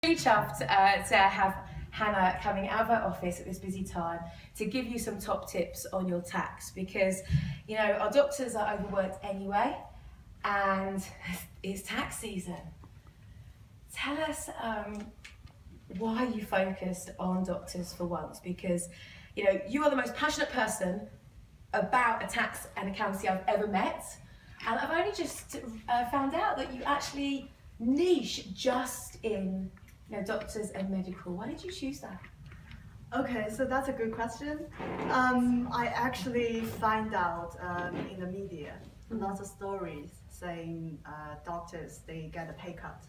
Really chuffed to have Hannah coming out of her office at this busy time to give you some top tips on your tax, because you know our doctors are overworked anyway and it's tax season. Tell us why you focused on doctors for once, because you know you are the most passionate person about a tax and accountancy I've ever met, and I've only just found out that you actually niche just in doctors and medical. Why did you choose that? Okay, so that's a good question. I actually find out in the media lots of stories saying doctors, they get a pay cut.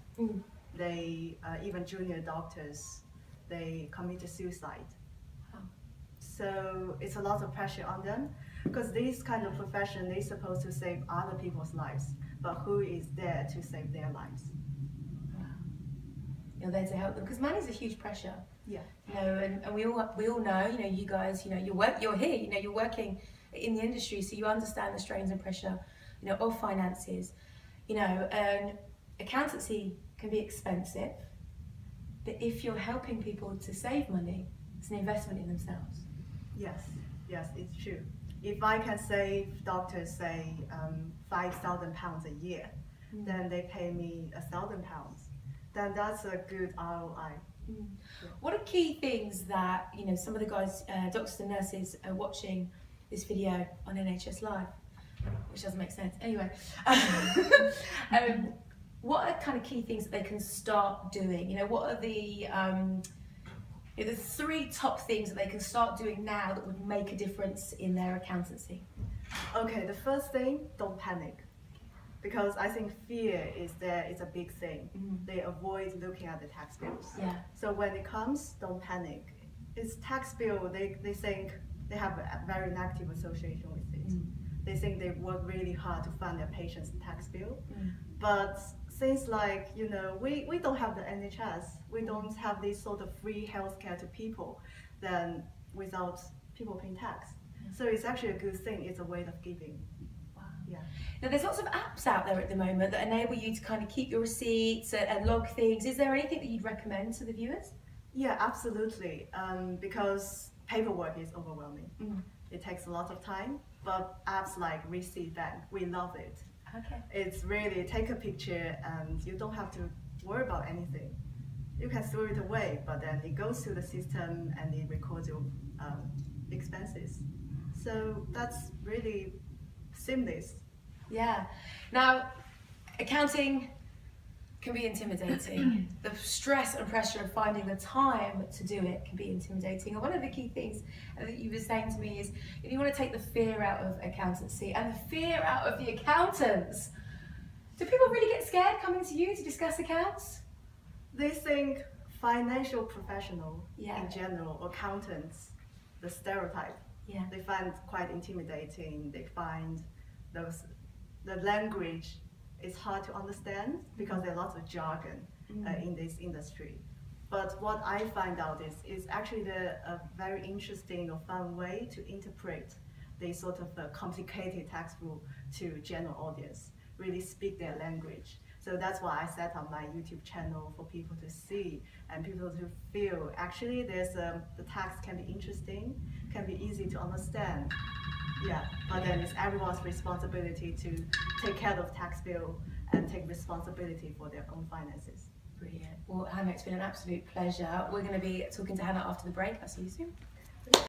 They even junior doctors, they commit suicide. So it's a lot of pressure on them, because this kind of profession, they're supposed to save other people's lives, but who is there to save their lives? You're there to help them, because money's a huge pressure. Yeah. You know, and we all know, you know, you guys, you know, you're here, you know, you're working in the industry, so you understand the strains and pressure, you know, of finances. You know, and accountancy can be expensive, but if you're helping people to save money, it's an investment in themselves. Yes, it's true. If I can save doctors, say, £5,000 a year, then they pay me £1,000. Then that's a good ROI. Yeah. What are key things that, you know, some of the guys, doctors and nurses are watching this video on NHS Live, which doesn't make sense. Anyway, what are kind of key things that they can start doing? You know, what are the three top things that they can start doing now that would make a difference in their accountancy? Okay, the first thing, don't panic. Because I think fear is a big thing. They avoid looking at the tax bills. Yeah. So when it comes, don't panic. It's tax bill, they think they have a very negative association with it. They think they work really hard to fund their patient's tax bill. But things like, you know, we don't have the NHS, we don't have this sort of free healthcare to people, then without people paying tax. So it's actually a good thing, it's a way of giving. Yeah. Now there's lots of apps out there at the moment that enable you to kind of keep your receipts and log things. Is there anything that you'd recommend to the viewers? Yeah, absolutely. Because paperwork is overwhelming. It takes a lot of time, but apps like Receipt Bank, we love it. Okay. It's really take a picture and you don't have to worry about anything. You can throw it away, but then it goes through the system and it records your expenses. So that's really seamless. Yeah. Now, accounting can be intimidating. The stress and pressure of finding the time to do it can be intimidating. And one of the key things that you were saying to me is you want to take the fear out of accountancy and the fear out of the accountants. Do people really get scared coming to you to discuss accounts? They think financial professional in general, accountants, the stereotype, they find quite intimidating. They find the language is hard to understand because there are lots of jargon in this industry. But what I find out is actually a very interesting or fun way to interpret the sort of complicated tax rule to general audience, really speak their language. So that's why I set up my YouTube channel for people to see and people to feel actually the tax can be interesting, can be easy to understand. Yeah, but then it's everyone's responsibility to take care of tax bill and take responsibility for their own finances. Brilliant. Well, Hannah, it's been an absolute pleasure. We're going to be talking to Hannah after the break. I'll see you soon.